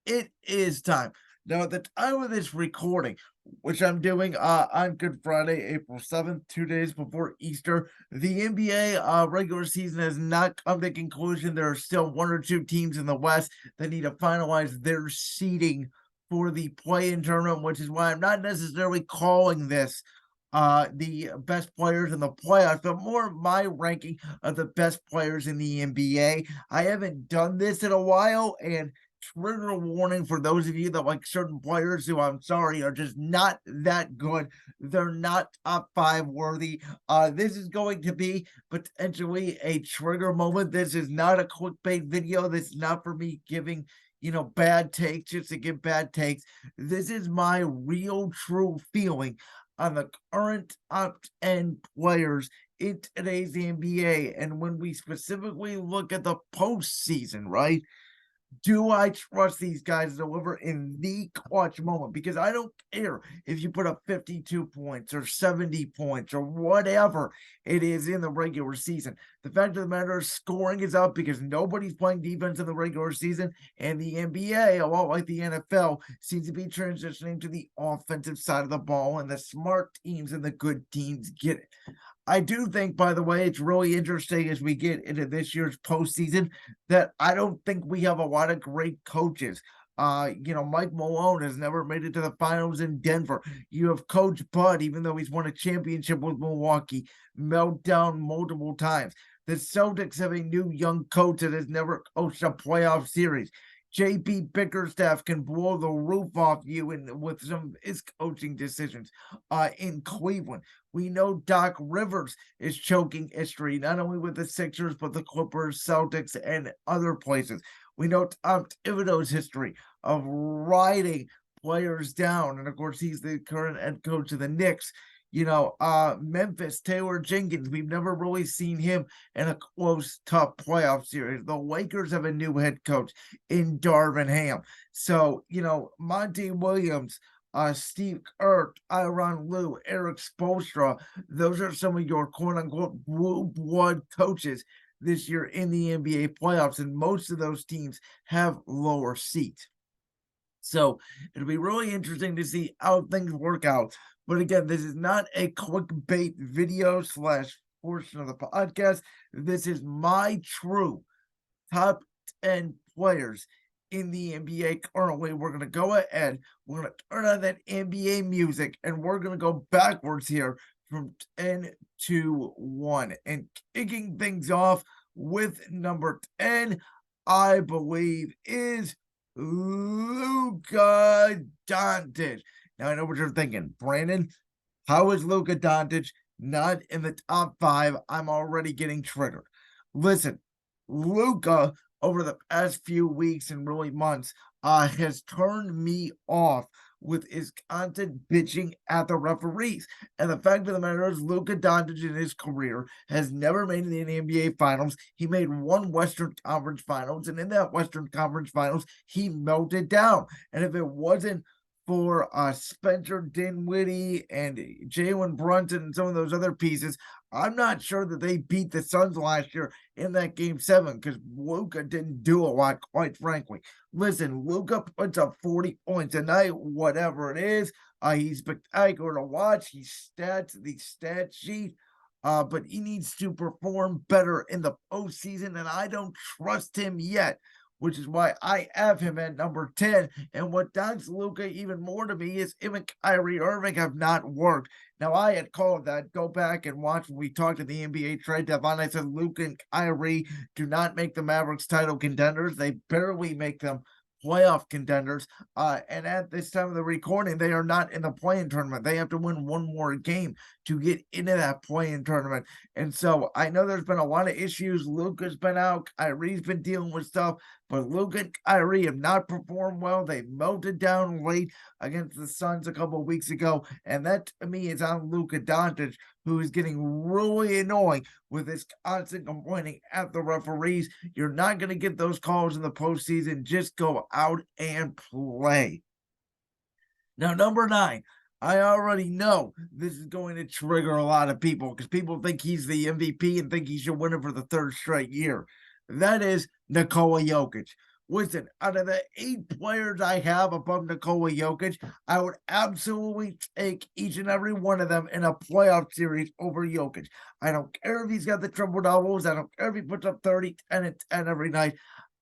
it is time. Now, at the time of this recording, which I'm doing on Good Friday, April 7th, 2 days before Easter, the NBA regular season has not come to conclusion. There are still one or two teams in the West that need to finalize their seeding for the play-in tournament, which is why I'm not necessarily calling this the best players in the playoffs, but more my ranking of the best players in the NBA. I haven't done this in a while, and trigger warning for those of you that like certain players who I'm sorry are just not that good. They're not top five worthy. This is going to be potentially a trigger moment. This is not a clickbait video. This is not for me giving bad takes just to give bad takes. This is my real true feeling on the current top end players in today's NBA. And when we specifically look at the postseason, right? Do I trust these guys to deliver in the clutch moment? Because I don't care if you put up 52 points or 70 points or whatever it is in the regular season. The fact of the matter is scoring is up because nobody's playing defense in the regular season, and the NBA, a lot like the NFL, seems to be transitioning to the offensive side of the ball, and the smart teams and the good teams get it. I do think, by the way, it's really interesting as we get into this year's postseason that I don't think we have a lot of great coaches. Mike Malone has never made it to the finals in Denver. You have Coach Bud, even though he's won a championship with Milwaukee, meltdown multiple times. The Celtics have a new young coach that has never coached a playoff series. JP Bickerstaff can blow the roof off you with some of his coaching decisions in Cleveland. We know Doc Rivers is choking history, not only with the Sixers, but the Clippers, Celtics, and other places. We know Tom Thibodeau's history of riding players down. And of course, he's the current head coach of the Knicks. Memphis, Taylor Jenkins, we've never really seen him in a close, tough playoff series. The Lakers have a new head coach in Darvin Ham. So, Monty Williams, Steve Kerr, Tyronn Lue, Eric Spoelstra, those are some of your quote-unquote blue blood coaches this year in the NBA playoffs, and most of those teams have lower seats. So it'll be really interesting to see how things work out. But again, this is not a clickbait video slash portion of the podcast. This is my true top 10 players in the NBA currently. We're going to go ahead. We're going to turn on that NBA music, and we're going to go backwards here from 10 to 1. And kicking things off with number 10, I believe, is Luka Doncic. Now, I know what you're thinking. Brandon, how is Luka Doncic not in the top five? I'm already getting triggered. Listen, Luka, over the past few weeks and really months, has turned me off with his constant bitching at the referees. And the fact of the matter is, Luka Doncic in his career has never made it in the NBA Finals. He made one Western Conference Finals, and in that Western Conference Finals, he melted down. And if it wasn't for Spencer Dinwiddie and Jalen Brunson and some of those other pieces, I'm not sure that they beat the Suns last year in that game 7 because Luka didn't do a lot, quite frankly. Listen, Luka puts up 40 points a night, whatever it is. He's spectacular to watch. The stat sheet. But he needs to perform better in the postseason, and I don't trust him yet, which is why I have him at number 10. And what does Luka even more to me is him and Kyrie Irving have not worked. Now, I had called that. Go back and watch when we talked to the NBA trade deadline. I said Luka and Kyrie do not make the Mavericks title contenders. They barely make them playoff contenders. And at this time of the recording, they are not in the play-in tournament. They have to win one more game to get into that play-in tournament. And so I know there's been a lot of issues. Luka's been out. Kyrie's been dealing with stuff. But Luka and Kyrie have not performed well. They melted down late against the Suns a couple of weeks ago. And that, to me, is on Luka Doncic, who is getting really annoying with his constant complaining at the referees. You're not going to get those calls in the postseason. Just go out and play. Now, number 9. I already know this is going to trigger a lot of people because people think he's the MVP and think he should win it for the 3rd straight year. That is Nikola Jokic. Listen, out of the 8 players I have above Nikola Jokic, I would absolutely take each and every one of them in a playoff series over Jokic. I don't care if he's got the triple doubles. I don't care if he puts up 30, 10, and 10 every night.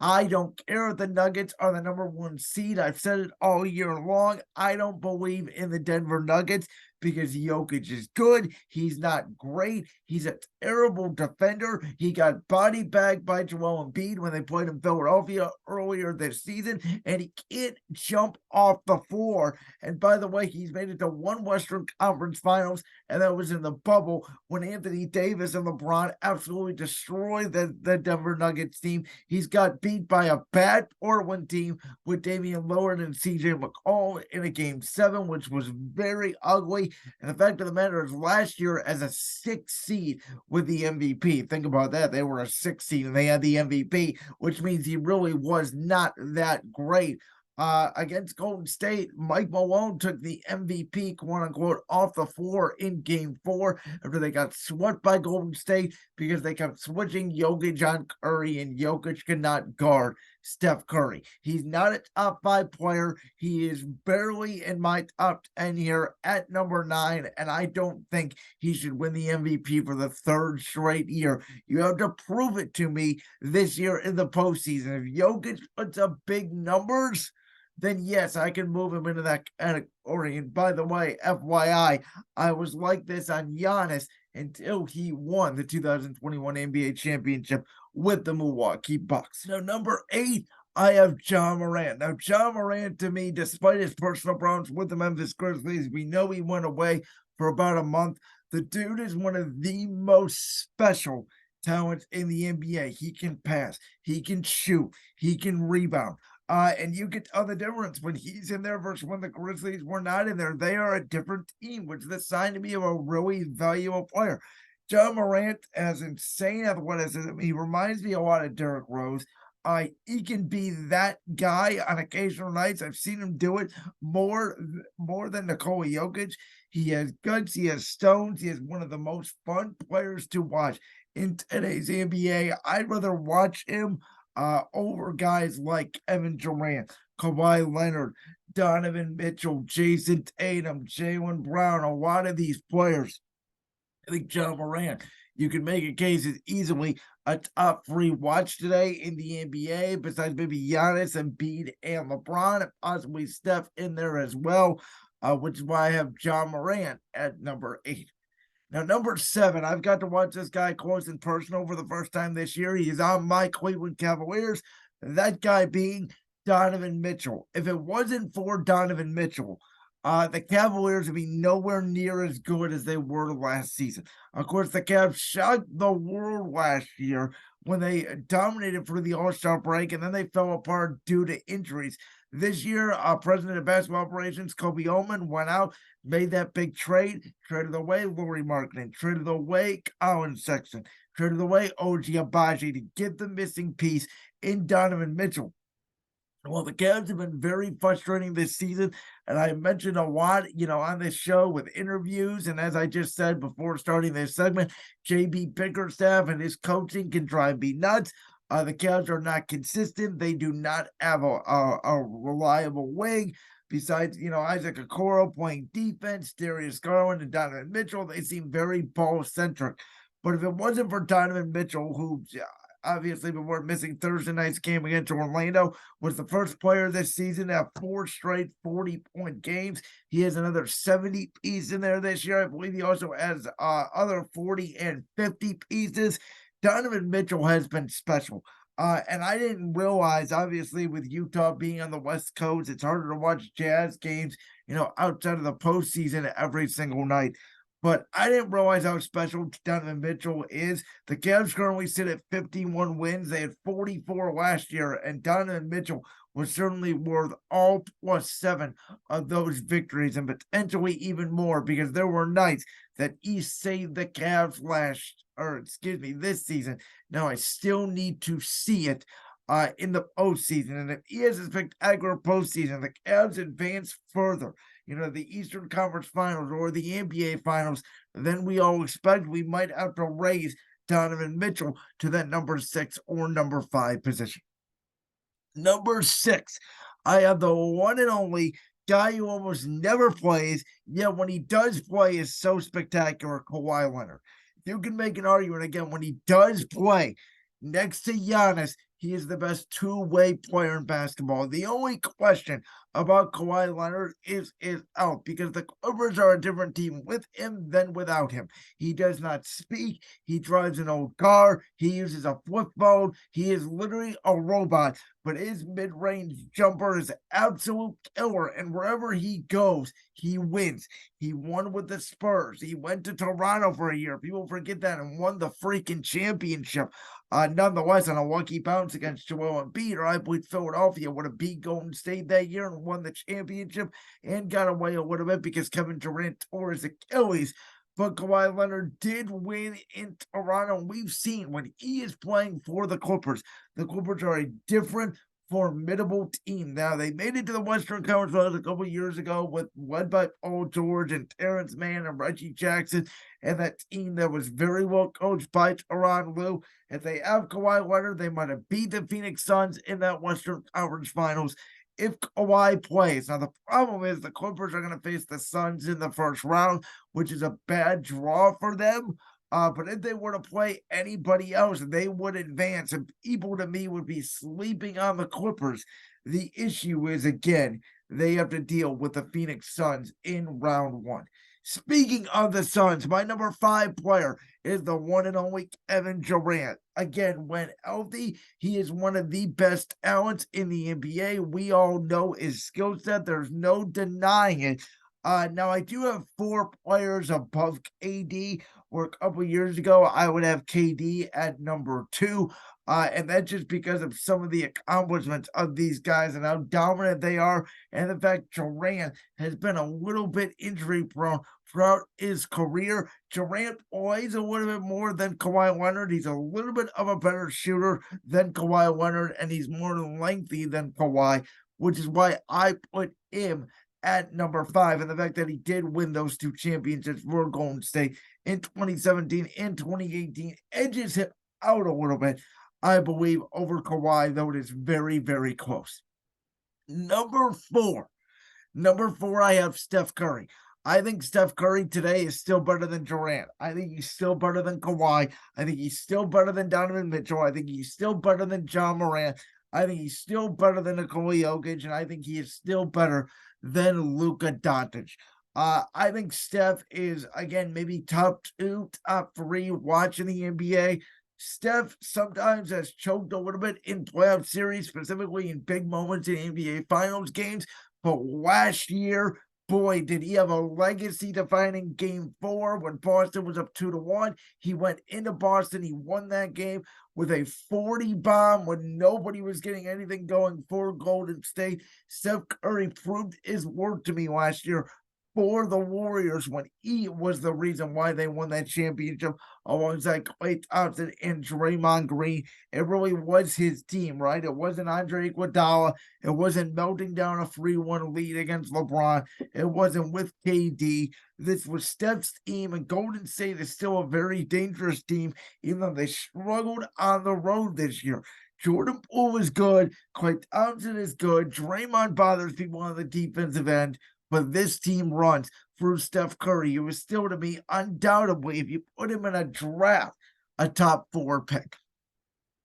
I don't care if the Nuggets are the number 1 seed. I've said it all year long. I don't believe in the Denver Nuggets because Jokic is good. He's not great. He's a terrible defender. He got body bagged by Joel Embiid when they played in Philadelphia earlier this season, and he can't jump off the floor. And by the way, he's made it to 1 Western Conference Finals, and that was in the bubble when Anthony Davis and LeBron absolutely destroyed the Denver Nuggets team. He's got beat by a bad Portland team with Damian Lillard and CJ McCollum in a game 7, which was very ugly. And the fact of the matter is, last year as a 6th seed with the MVP, think about that. They were a 6th seed and they had the MVP, which means he really was not that great. Against Golden State, Mike Malone took the MVP, quote unquote, off the floor in game 4 after they got swept by Golden State because they kept switching Jokic on Curry, and Jokic could not guard Steph Curry. He's not a top 5 player. He is barely in my top 10 here at number 9, and I don't think he should win the MVP for the 3rd straight year. You have to prove it to me this year in the postseason. If Jokic puts up big numbers, then yes, I can move him into that category. And by the way, FYI, I was like this on Giannis until he won the 2021 NBA championship with the Milwaukee Bucks. Now, number 8, I have Ja Morant. Now, Ja Morant, to me, despite his personal problems with the Memphis Grizzlies, we know he went away for about a month. The dude is one of the most special talents in the NBA. He can pass, he can shoot, he can rebound. And you can tell the difference when he's in there versus when the Grizzlies were not in there. They are a different team, which is a sign to me of a really valuable player. Ja Morant has insane athleticism. He reminds me a lot of Derrick Rose. He can be that guy on occasional nights. I've seen him do it more than Nikola Jokic. He has guts. He has stones. He is one of the most fun players to watch in today's NBA. I'd rather watch him over guys like Kevin Durant, Kawhi Leonard, Donovan Mitchell, Jason Tatum, Jaylen Brown, a lot of these players. I think Ja Morant, you can make a case as easily a top 3 watch today in the NBA, besides maybe Giannis, Embiid, and LeBron, and possibly Steph in there as well, which is why I have Ja Morant at number 8. Now, number 7, I've got to watch this guy close and personal for the first time this year. He is on my Cleveland Cavaliers. That guy being Donovan Mitchell. If it wasn't for Donovan Mitchell, the Cavaliers would be nowhere near as good as they were last season. Of course, the Cavs shocked the world last year when they dominated for the All-Star break, and then they fell apart due to injuries. This year, president of basketball operations, Kobe Ullman, went out, made that big trade, traded away Lauri Markkanen, traded away Collin Sexton, traded away OG Abaji to get the missing piece in Donovan Mitchell. Well, the Cavs have been very frustrating this season, and I mentioned a lot, on this show with interviews, and as I just said before starting this segment, JB Bickerstaff and his coaching can drive me nuts. The Cavs are not consistent. They do not have a reliable wing. Besides, Isaac Okoro playing defense, Darius Garland and Donovan Mitchell, they seem very ball-centric. But if it wasn't for Donovan Mitchell, who obviously before missing Thursday night's game against Orlando, was the first player this season to have 4 straight 40-point games. He has another 70 piece in there this year. I believe he also has other 40 and 50 pieces. Donovan Mitchell has been special. And I didn't realize, obviously, with Utah being on the West Coast, it's harder to watch Jazz games, outside of the postseason every single night. But I didn't realize how special Donovan Mitchell is. The Cavs currently sit at 51 wins. They had 44 last year, and Donovan Mitchell was certainly worth all +7 of those victories, and potentially even more, because there were nights that he saved the Cavs this season. Now I still need to see it in the postseason. And if he has a spectacular postseason, the Cavs advance further, the Eastern Conference Finals or the NBA Finals, then we all expect we might have to raise Donovan Mitchell to that number 6 or number 5 position. Number 6, I have the one and only guy who almost never plays, yet when he does play is so spectacular, Kawhi Leonard. You can make an argument again when he does play next to Giannis, he is the best two-way player in basketball. The only question about Kawhi Leonard is out because the Clippers are a different team with him than without him. He does not speak. He drives an old car. He uses a flip phone. He is literally a robot, but his mid-range jumper is absolute killer, and wherever he goes, he wins. He won with the Spurs. He went to Toronto for a year. People forget that and won the freaking championship. Nonetheless, on a lucky bounce against Joel Embiid, or I believe Philadelphia would have beat Golden State that year and won the championship and got away a little bit because Kevin Durant tore his Achilles. But Kawhi Leonard did win in Toronto. And we've seen when he is playing for the Clippers are a different, formidable team. Now, they made it to the Western Conference Finals a couple years ago led by Paul George and Terrence Mann and Reggie Jackson, and that team that was very well coached by Tyronn Lue. If they have Kawhi Leonard, they might have beat the Phoenix Suns in that Western Conference Finals if Kawhi plays. Now, the problem is the Clippers are going to face the Suns in the first round, which is a bad draw for them. But if they were to play anybody else, they would advance, and people to me would be sleeping on the Clippers. The issue is, again, they have to deal with the Phoenix Suns in round one. Speaking of the Suns, my number 5 player is the one and only Kevin Durant. Again, when healthy, he is one of the best talents in the NBA. We all know his skill set. There's no denying it. Now, I do have 4 players above KD, where a couple years ago I would have KD at number 2. And that's just because of some of the accomplishments of these guys and how dominant they are, and the fact Durant has been a little bit injury prone throughout his career. Durant plays a little bit more than Kawhi Leonard. He's a little bit of a better shooter than Kawhi Leonard, and he's more lengthy than Kawhi, which is why I put him at number 5. And the fact that he did win those 2 championships for Golden State in 2017 and 2018 edges him out a little bit, I believe, over Kawhi, though it is very, very close. Number 4, I have Steph Curry. I think Steph Curry today is still better than Durant. I think he's still better than Kawhi. I think he's still better than Donovan Mitchell. I think he's still better than John Morant. I think he's still better than Nikola Jokic, and I think he is still better than Luka Doncic. I think Steph is, again, maybe top 2, top 3 watching the NBA. Steph sometimes has choked a little bit in playoff series, specifically in big moments in NBA Finals games. But last year, boy, did he have a legacy-defining Game 4 when Boston was up 2-1. He went into Boston. He won that game with a 40 bomb when nobody was getting anything going for Golden State. Steph Curry proved his worth to me last year for the Warriors when he was the reason why they won that championship alongside Klay Thompson and Draymond Green. It really was his team, right? It wasn't Andre Iguodala. It wasn't melting down a 3-1 lead against LeBron. It wasn't with KD. This was Steph's team, and Golden State is still a very dangerous team, even though they struggled on the road this year. Jordan Poole is good. Klay Thompson is good. Draymond bothers people on the defensive end. But this team runs through Steph Curry, who is still, to me, undoubtedly, if you put him in a draft, a top 4 pick.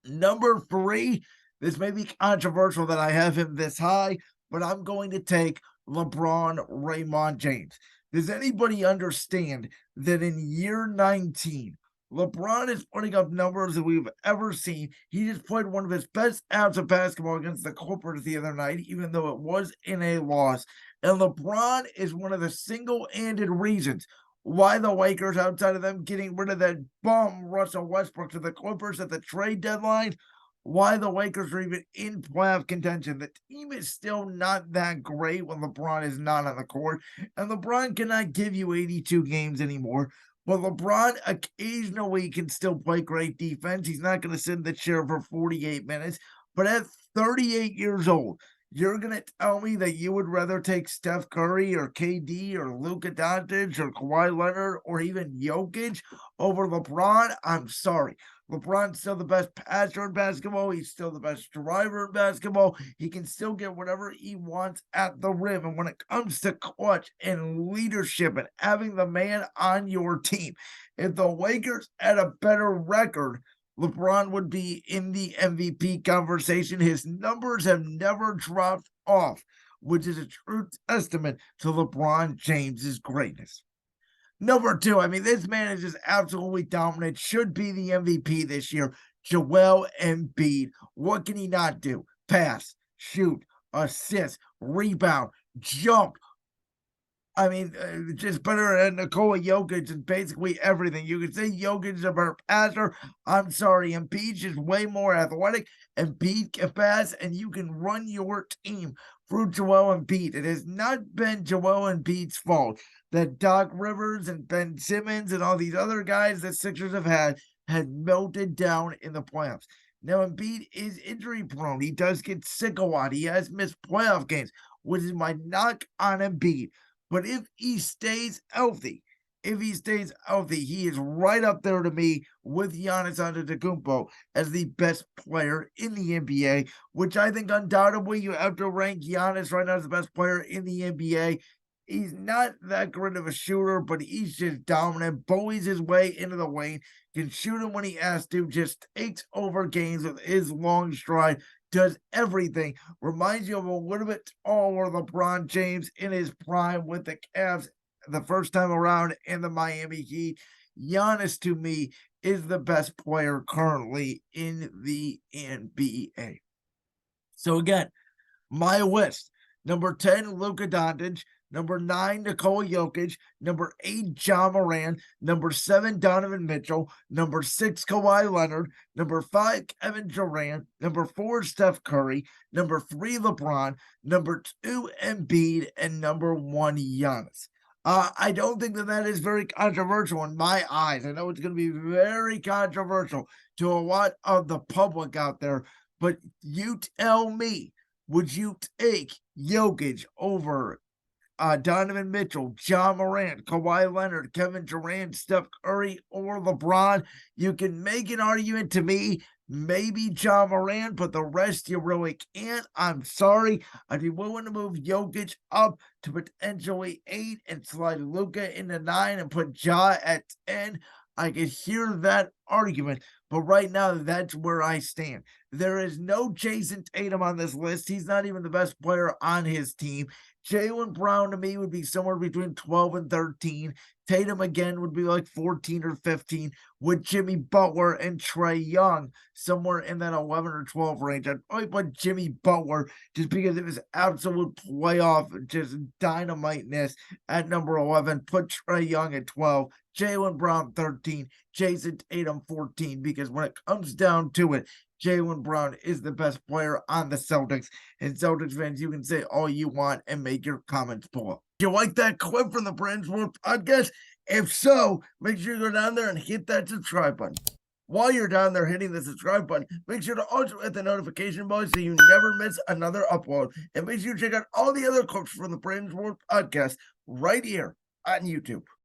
Number 3, this may be controversial that I have him this high, but I'm going to take LeBron Raymond James. Does anybody understand that in year 19, LeBron is putting up numbers that we've ever seen? He just played one of his best outs of basketball against the Clippers the other night, even though it was in a loss. And LeBron is one of the single-handed reasons why the Lakers, outside of them getting rid of that bum Russell Westbrook to the Clippers at the trade deadline, why the Lakers are even in playoff contention. The team is still not that great when LeBron is not on the court, and LeBron cannot give you 82 games anymore. But LeBron occasionally can still play great defense. He's not going to sit in the chair for 48 minutes. But at 38 years old, you're going to tell me that you would rather take Steph Curry or KD or Luka Doncic or Kawhi Leonard or even Jokic over LeBron? I'm sorry. LeBron's still the best passer in basketball. He's still the best driver in basketball. He can still get whatever he wants at the rim. And when it comes to clutch and leadership and having the man on your team, if the Lakers had a better record, LeBron would be in the MVP conversation. His numbers have never dropped off, which is a true testament to LeBron James's greatness. Number two, I mean, this man is just absolutely dominant. Should be the MVP this year. Joel Embiid. What can he not do? Pass, shoot, assist, rebound, jump. I mean, just better than Nikola Jokic and basically everything. You could say Jokic is a better passer. I'm sorry, Embiid's just way more athletic. Embiid can pass, and you can run your team through Joel Embiid. It has not been Joel Embiid's fault that Doc Rivers and Ben Simmons and all these other guys that Sixers have had melted down in the playoffs. Now, Embiid is injury prone. He does get sick a lot. He has missed playoff games, which is my knock on Embiid. But if he stays healthy, he is right up there to me with Giannis Antetokounmpo as the best player in the NBA, which I think undoubtedly you have to rank Giannis right now as the best player in the NBA. He's not that great of a shooter, but he's just dominant, bullies his way into the lane, can shoot him when he has to, just takes over games with his long stride, does everything. Reminds you of a little bit taller LeBron James in his prime with the Cavs the first time around in the Miami Heat. Giannis, to me, is the best player currently in the NBA. So again, my list. Number 10, Luka Doncic. Number 9, Nikola Jokic. Number 8, Ja Morant. Number 7, Donovan Mitchell. Number 6, Kawhi Leonard. Number 5, Kevin Durant. Number 4, Steph Curry. Number 3, LeBron. Number 2, Embiid. And number 1, Giannis. I don't think that is very controversial in my eyes. I know it's going to be very controversial to a lot of the public out there, but you tell me, would you take Jokic over Donovan Mitchell, Ja Morant, Kawhi Leonard, Kevin Durant, Steph Curry, or LeBron? You can make an argument to me, maybe Ja Morant, but the rest you really can't. I'm sorry. I'd be willing to move Jokic up to potentially 8 and slide Luka into 9 and put Ja at 10. I could hear that argument, but right now that's where I stand. There is no Jason Tatum on this list. He's not even the best player on his team. Jaylen Brown to me would be somewhere between 12 and 13. Tatum again would be like 14 or 15, with Jimmy Butler and Trae Young somewhere in that 11 or 12 range. I'd probably put Jimmy Butler just because of his absolute playoff, just dynamiteness at number 11. Put Trae Young at 12. Jaylen Brown 13, Jason Tatum 14, because when it comes down to it, Jaylen Brown is the best player on the Celtics. And Celtics fans, you can say all you want and make your comments below. Do you like that clip from the Brand's World Podcast? If so, make sure you go down there and hit that subscribe button. While you're down there hitting the subscribe button, make sure to also hit the notification bell so you never miss another upload. And make sure you check out all the other clips from the Brand's World Podcast right here on YouTube.